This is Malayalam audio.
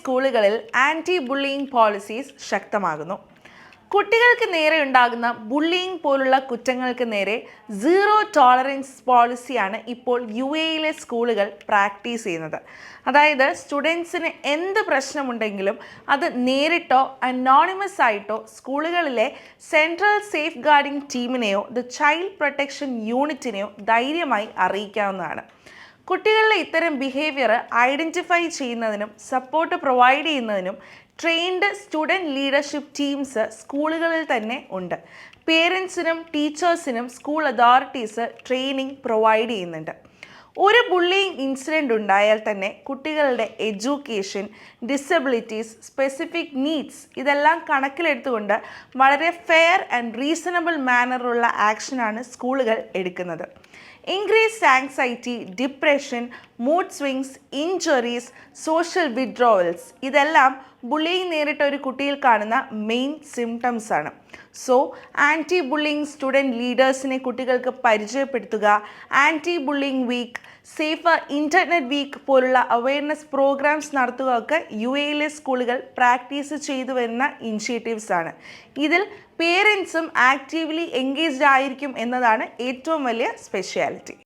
സ്കൂളുകളിൽ ആൻറ്റി ബുള്ളിയിങ് പോളിസീസ് ശക്തമാകുന്നു. കുട്ടികൾക്ക് നേരെ ഉണ്ടാകുന്ന ബുള്ളിയിങ് പോലുള്ള കുറ്റങ്ങൾക്ക് നേരെ സീറോ ടോളറൻസ് പോളിസിയാണ് ഇപ്പോൾ UAEയിലെ സ്കൂളുകൾ പ്രാക്ടീസ് ചെയ്യുന്നത്. അതായത് സ്റ്റുഡൻസിന് എന്ത് പ്രശ്നമുണ്ടെങ്കിലും അത് നേരിട്ടോ അനോണിമസ് ആയിട്ടോ സ്കൂളുകളിലെ സെൻട്രൽ സേഫ് ഗാർഡിംഗ് ടീമിനെയോ ദ ചൈൽഡ് പ്രൊട്ടക്ഷൻ യൂണിറ്റിനെയോ ധൈര്യമായി അറിയിക്കാവുന്നതാണ്. കുട്ടികളിലെ ഇത്തരം ബിഹേവിയർ ഐഡൻറ്റിഫൈ ചെയ്യുന്നതിനും സപ്പോർട്ട് പ്രൊവൈഡ് ചെയ്യുന്നതിനും ട്രെയിൻഡ് സ്റ്റുഡൻറ് ലീഡർഷിപ്പ് ടീംസ് സ്കൂളുകളിൽ തന്നെ ഉണ്ട്. പേരൻസിനും ടീച്ചേഴ്സിനും സ്കൂൾ അതോറിറ്റീസ് ട്രെയിനിങ് പ്രൊവൈഡ് ചെയ്യുന്നുണ്ട്. ഒരു ബുള്ളിയിങ് ഇൻസിഡൻറ്റ് ഉണ്ടായാൽ തന്നെ കുട്ടികളുടെ എഡ്യൂക്കേഷൻ, ഡിസബിലിറ്റീസ്, സ്പെസിഫിക് നീഡ്സ് ഇതെല്ലാം കണക്കിലെടുത്തുകൊണ്ട് വളരെ ഫെയർ ആൻഡ് റീസണബിൾ മാനറുള്ള ആക്ഷനാണ് സ്കൂളുകൾ എടുക്കുന്നത്. Increased anxiety, depression, mood swings, injuries, social withdrawals ഇതെല്ലാം ബുള്ളിയിങ് നേരിട്ട ഒരു കുട്ടിയിൽ കാണുന്ന മെയിൻ സിംറ്റംസ് ആണ്. സോ ആൻറ്റി ബുള്ളിയിങ് സ്റ്റുഡൻറ് ലീഡേഴ്സിനെ കുട്ടികൾക്ക് പരിചയപ്പെടുത്തുക, anti bullying week, safer internet week പോലുള്ള അവയർനെസ് പ്രോഗ്രാംസ് നടത്തുക ഒക്കെ UAEയിലെ സ്കൂളുകൾ പ്രാക്ടീസ് ചെയ്തു വരുന്ന ഇനിഷ്യേറ്റീവ്സ് ആണ്. ഇതിൽ പേരൻസും ആക്റ്റീവ്ലി എൻഗേജ്ഡ് ആയിരിക്കും എന്നതാണ് ഏറ്റവും വലിയ സ്പെഷ്യാലിറ്റി.